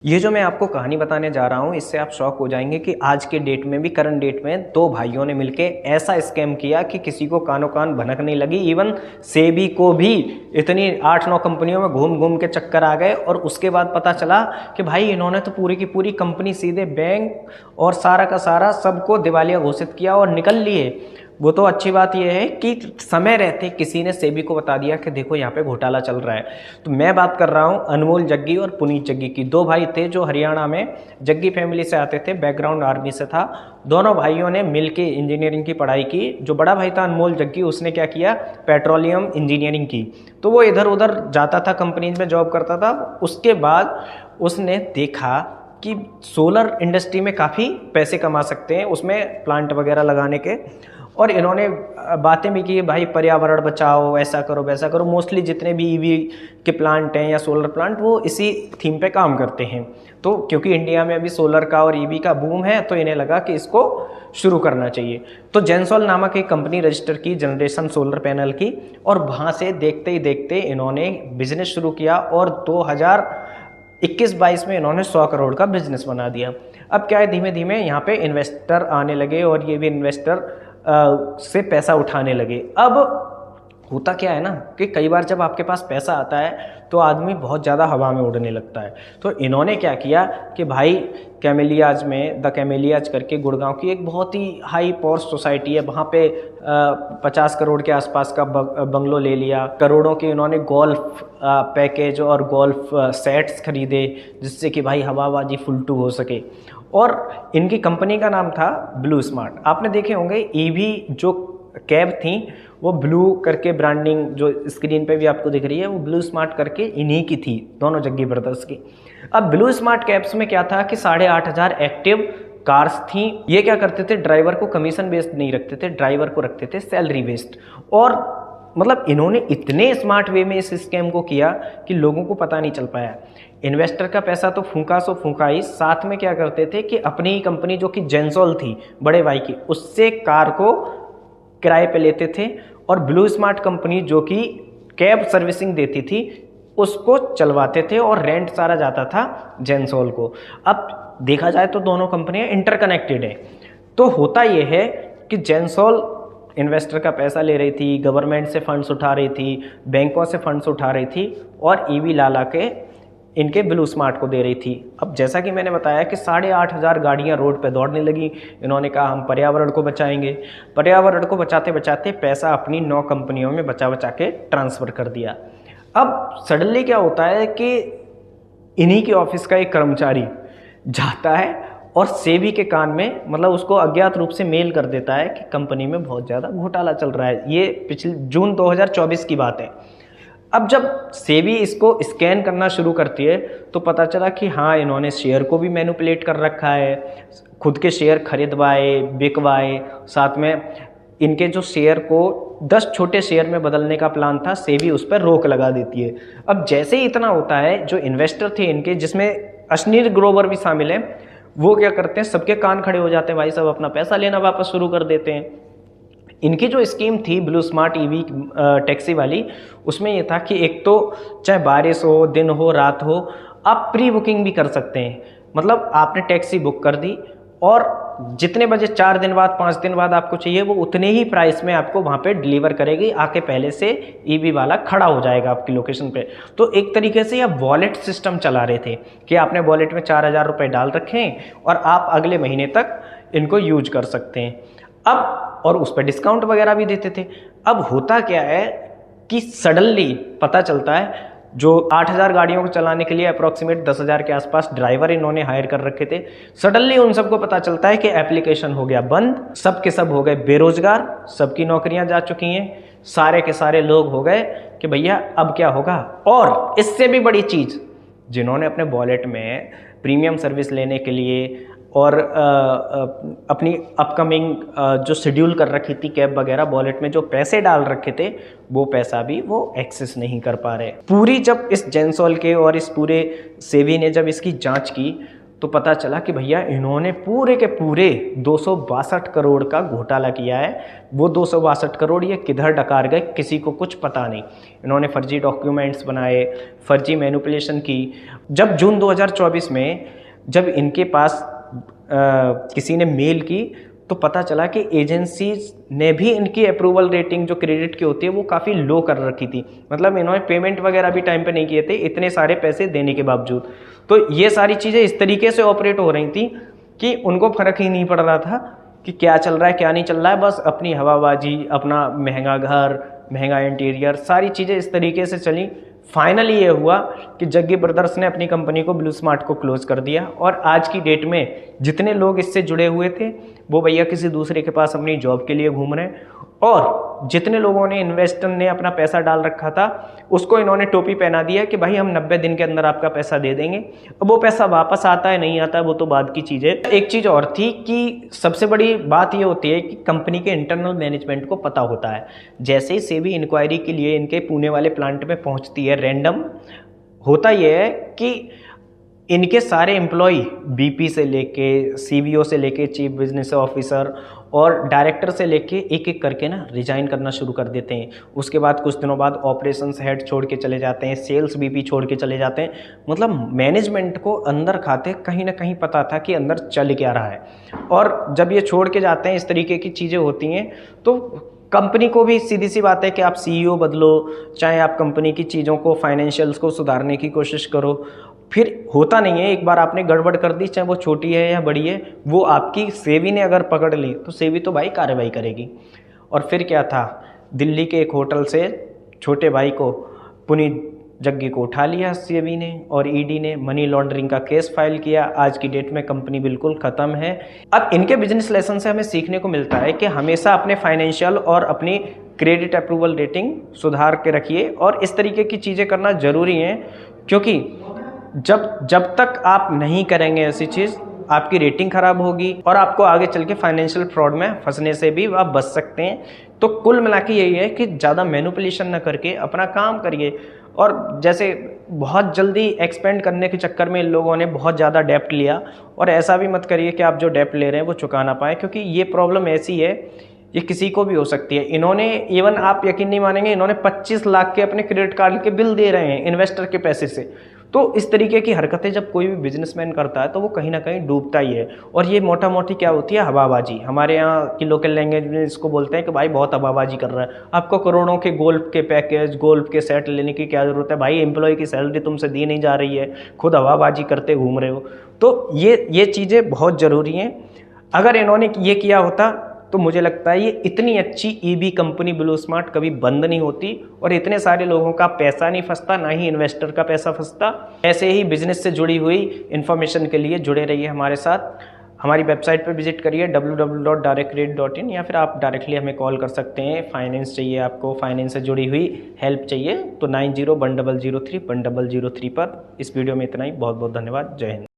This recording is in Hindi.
ये जो मैं आपको कहानी बताने जा रहा हूँ इससे आप शॉक हो जाएंगे कि आज के डेट में भी करंट डेट में दो भाइयों ने मिलके ऐसा स्कैम किया कि किसी को कानो कान भनक नहीं लगी। इवन सेबी को भी इतनी 8-9 कंपनियों में घूम घूम के चक्कर आ गए और उसके बाद पता चला कि भाई इन्होंने तो पूरी की पूरी कंपनी सीधे बैंक और सारा का सारा सबको दिवालिया घोषित किया और निकल लिए। वो तो अच्छी बात यह है कि समय रहते किसी ने सेबी को बता दिया कि देखो यहाँ पे घोटाला चल रहा है। तो मैं बात कर रहा हूँ अनमोल जग्गी और पुनीत जग्गी की। दो भाई थे जो हरियाणा में जग्गी फैमिली से आते थे, बैकग्राउंड आर्मी से था। दोनों भाइयों ने मिलके इंजीनियरिंग की पढ़ाई की। जो बड़ा भाई था अनमोल जग्गी, उसने क्या किया, पेट्रोलियम इंजीनियरिंग की। तो वो इधर उधर जाता था, कंपनीज में जॉब करता था। उसके बाद उसने देखा कि सोलर इंडस्ट्री में काफ़ी पैसे कमा सकते हैं, उसमें प्लांट वगैरह लगाने के। और इन्होंने बातें भी की, भाई पर्यावरण बचाओ, ऐसा करो वैसा करो। मोस्टली जितने भी ईवी के प्लांट हैं या सोलर प्लांट वो इसी थीम पे काम करते हैं। तो क्योंकि इंडिया में अभी सोलर का और ईवी का बूम है तो इन्हें लगा कि इसको शुरू करना चाहिए। तो जेंसॉल नामक एक कंपनी रजिस्टर की जनरेशन सोलर पैनल की, और वहाँ से देखते ही देखते इन्होंने बिजनेस शुरू किया और 2021-22 में इन्होंने 100 करोड़ का बिजनेस बना दिया। अब क्या है, धीमे धीमे यहाँ पे इन्वेस्टर आने लगे और ये भी इन्वेस्टर से पैसा उठाने लगे। अब होता क्या है ना कि कई बार जब आपके पास पैसा आता है तो आदमी बहुत ज़्यादा हवा में उड़ने लगता है। तो इन्होंने क्या किया कि भाई कैमेलियाज में, द कैमेलियाज करके गुड़गांव की एक बहुत ही हाई पॉश सोसाइटी है, वहाँ पे 50 करोड़ के आसपास का बंगलो ले लिया। करोड़ों के इन्होंने गोल्फ पैकेज और गोल्फ सेट्स खरीदे जिससे कि भाई हवाबाजी फुलटू हो सके। और इनकी कंपनी का नाम था ब्लू स्मार्ट। आपने देखे होंगे ईवी जो कैब थी वो ब्लू करके ब्रांडिंग जो स्क्रीन पे भी आपको दिख रही है वो ब्लू स्मार्ट करके इन्हीं की थी, दोनों जग्गी ब्रदर्स की। अब ब्लू स्मार्ट कैब्स में क्या था कि 8,500 एक्टिव कार्स थी। ये क्या करते थे, ड्राइवर को कमीशन बेस्ड नहीं रखते थे, ड्राइवर को रखते थे सैलरी बेस्ड। और मतलब इन्होंने इतने स्मार्ट वे में इस स्कैम को किया कि लोगों को पता नहीं चल पाया। इन्वेस्टर का पैसा तो फूंका सो फूंका ही, साथ में क्या करते थे कि अपनी ही कंपनी जो कि जेंसॉल थी बड़े भाई की, उससे कार को किराए पे लेते थे और ब्लू स्मार्ट कंपनी जो कि कैब सर्विसिंग देती थी उसको चलवाते थे और रेंट सारा जाता था जेंसॉल को। अब देखा जाए तो दोनों कंपनियां इंटरकनेक्टेड हैं। तो होता यह है कि जेंसॉल इन्वेस्टर का पैसा ले रही थी, गवर्नमेंट से फंड्स उठा रही थी, बैंकों से फंड्स उठा रही थी और ईवी ला के इनके ब्लू स्मार्ट को दे रही थी। अब जैसा कि मैंने बताया कि 8,500 गाड़ियाँ रोड पे दौड़ने लगी। इन्होंने कहा हम पर्यावरण को बचाएंगे। पर्यावरण को बचाते बचाते पैसा अपनी 9 कंपनियों में बचा बचा के ट्रांसफ़र कर दिया। अब सडनली क्या होता है कि इन्हीं के ऑफिस का एक कर्मचारी जाता है और सेबी के कान में, मतलब उसको अज्ञात रूप से मेल कर देता है कि कंपनी में बहुत ज़्यादा घोटाला चल रहा है। ये पिछले जून 2024 की बात है। अब जब सेबी इसको स्कैन करना शुरू करती है तो पता चला कि हाँ, इन्होंने शेयर को भी मैनिपुलेट कर रखा है, खुद के शेयर खरीदवाए, बिकवाए, साथ में इनके जो शेयर को 10 छोटे शेयर में बदलने का प्लान था, सेबी उस पर रोक लगा देती है। अब जैसे ही इतना होता है, जो इन्वेस्टर थे इनके, जिसमें अश्नीर ग्रोवर भी शामिल है, वो क्या करते हैं, सबके कान खड़े हो जाते हैं, भाई सब अपना पैसा लेना वापस शुरू कर देते हैं। इनकी जो स्कीम थी ब्लू स्मार्ट ईवी टैक्सी वाली, उसमें ये था कि एक तो चाहे बारिश हो, दिन हो, रात हो, आप प्री बुकिंग भी कर सकते हैं। मतलब आपने टैक्सी बुक कर दी और जितने बजे 4 दिन बाद 5 दिन बाद आपको चाहिए वो उतने ही प्राइस में आपको वहाँ पे डिलीवर करेगी, आके पहले से ईवी वाला खड़ा हो जाएगा आपकी लोकेशन पे। तो एक तरीके से यह वॉलेट सिस्टम चला रहे थे कि आपने वॉलेट में 4,000 रुपये डाल रखे हैं और आप अगले महीने तक इनको यूज कर सकते हैं। अब और उस पर डिस्काउंट वगैरह भी देते थे। अब होता क्या है कि सडनली पता चलता है, जो 8,000 गाड़ियों को चलाने के लिए अप्रॉक्सीमेट 10,000 के आसपास ड्राइवर इन्होंने हायर कर रखे थे, सडनली उन सबको पता चलता है कि एप्लीकेशन हो गया बंद, सब के सब हो गए बेरोजगार, सबकी नौकरियां जा चुकी हैं, सारे के सारे लोग हो गए कि भैया अब क्या होगा। और इससे भी बड़ी चीज़, जिन्होंने अपने वॉलेट में प्रीमियम सर्विस लेने के लिए और अपनी अपकमिंग जो शेड्यूल कर रखी थी कैब वगैरह, वॉलेट में जो पैसे डाल रखे थे वो पैसा भी वो एक्सेस नहीं कर पा रहे। पूरी जब इस जेंसॉल के और इस पूरे सेबी ने जब इसकी जांच की तो पता चला कि भैया इन्होंने पूरे के पूरे 262 करोड़ का घोटाला किया है। वो 262 करोड़ ये किधर डकार गए किसी को कुछ पता नहीं। इन्होंने फर्जी डॉक्यूमेंट्स बनाए, फर्जी मैनिपुलेशन की। जब जून 2024 में जब इनके पास किसी ने मेल की तो पता चला कि एजेंसीज ने भी इनकी अप्रूवल रेटिंग जो क्रेडिट की होती है वो काफ़ी लो कर रखी थी। मतलब इन्होंने पेमेंट वगैरह भी टाइम पे नहीं किए थे इतने सारे पैसे देने के बावजूद। तो ये सारी चीज़ें इस तरीके से ऑपरेट हो रही थी कि उनको फ़र्क ही नहीं पड़ रहा था कि क्या चल रहा है क्या नहीं चल रहा है। बस अपनी हवाबाजी, अपना महंगा घर, महंगा इंटीरियर, सारी चीज़ें इस तरीके से चली। फाइनली ये हुआ कि जग्गी ब्रदर्स ने अपनी कंपनी को ब्लू स्मार्ट को क्लोज कर दिया और आज की डेट में जितने लोग इससे जुड़े हुए थे वो भैया किसी दूसरे के पास अपनी जॉब के लिए घूम रहे हैं और जितने लोगों ने इन्वेस्टर ने अपना पैसा डाल रखा था उसको इन्होंने टोपी पहना दिया कि भाई हम 90 दिन के अंदर आपका पैसा दे देंगे। अब वो पैसा वापस आता है नहीं आता है वो तो बाद की चीज़ है। एक चीज़ और थी कि सबसे बड़ी बात ये होती है कि कंपनी के इंटरनल मैनेजमेंट को पता होता है। जैसे ही सेबी इंक्वायरी के लिए इनके पुणे वाले प्लांट में पहुंचती है रैंडम, होता यह है कि इनके सारे एम्प्लॉय बीपी से लेके सीवीओ से लेके चीफ बिजनेस ऑफिसर और डायरेक्टर से लेके एक एक करके ना रिजाइन करना शुरू कर देते हैं। उसके बाद कुछ दिनों बाद ऑपरेशंस हेड छोड़ के चले जाते हैं, सेल्स बीपी छोड़ के चले जाते हैं। मतलब मैनेजमेंट को अंदर खाते कहीं ना कहीं पता था कि अंदर चल क्या रहा है। और जब ये छोड़ के जाते हैं इस तरीके की चीज़ें होती हैं तो कंपनी को भी सीधी सी बात है कि आप सीईओ बदलो, चाहे आप कंपनी की चीज़ों को फाइनेंशियल्स को सुधारने की कोशिश करो, फिर होता नहीं है। एक बार आपने गड़बड़ कर दी, चाहे वो छोटी है या बड़ी है, वो आपकी सेबी ने अगर पकड़ ली तो सेबी तो भाई कार्रवाई करेगी। और फिर क्या था, दिल्ली के एक होटल से छोटे भाई को पुनीत जग्गी को उठा लिया सेबी ने और ईडी ने मनी लॉन्ड्रिंग का केस फाइल किया। आज की डेट में कंपनी बिल्कुल ख़त्म है। अब इनके बिजनेस लेसन से हमें सीखने को मिलता है कि हमेशा अपने फाइनेंशियल और अपनी क्रेडिट अप्रूवल रेटिंग सुधार के रखिए और इस तरीके की चीज़ें करना ज़रूरी है, क्योंकि जब तक आप नहीं करेंगे ऐसी चीज़ आपकी रेटिंग खराब होगी और आपको आगे चल के फाइनेंशियल फ्रॉड में फंसने से भी आप बच सकते हैं। तो कुल मिला के यही है कि ज़्यादा मैनिपुलेशन ना करके अपना काम करिए। और जैसे बहुत जल्दी एक्सपेंड करने के चक्कर में इन लोगों ने बहुत ज़्यादा डेप्ट लिया, और ऐसा भी मत करिए कि आप जो डेप्ट ले रहे हैं वो चुका ना पाए, क्योंकि ये प्रॉब्लम ऐसी है ये किसी को भी हो सकती है। इन्होंने इवन आप यकीन नहीं मानेंगे, इन्होंने 25 लाख के अपने क्रेडिट कार्ड के बिल दे रहे हैं इन्वेस्टर के पैसे से। तो इस तरीके की हरकतें जब कोई भी बिजनेसमैन करता है तो वो कहीं ना कहीं डूबता ही है। और ये मोटा मोटी क्या होती है, हवाबाजी। हमारे यहाँ की लोकल लैंग्वेज में इसको बोलते हैं कि भाई बहुत हवाबाजी कर रहा है। आपको करोड़ों के गोल्फ के पैकेज, गोल्फ के सेट लेने की क्या ज़रूरत है भाई? एम्प्लॉय की सैलरी तुमसे दी नहीं जा रही है, खुद हवाबाजी करते घूम रहे हो। तो ये चीज़ें बहुत ज़रूरी हैं। अगर इन्होंने ये किया होता तो मुझे लगता है ये इतनी अच्छी ईबी कंपनी ब्लू स्मार्ट कभी बंद नहीं होती और इतने सारे लोगों का पैसा नहीं फंसता, ना ही इन्वेस्टर का पैसा फंसता। ऐसे ही बिजनेस से जुड़ी हुई इन्फॉर्मेशन के लिए जुड़े रहिए हमारे साथ। हमारी वेबसाइट पर विजिट करिए www.directrate.in, या फिर आप डायरेक्टली हमें कॉल कर सकते हैं। फाइनेंस चाहिए आपको, फाइनेंस से जुड़ी हुई हेल्प चाहिए तो 9010031003 पर। इस वीडियो में इतना ही। बहुत बहुत धन्यवाद। जय हिंद।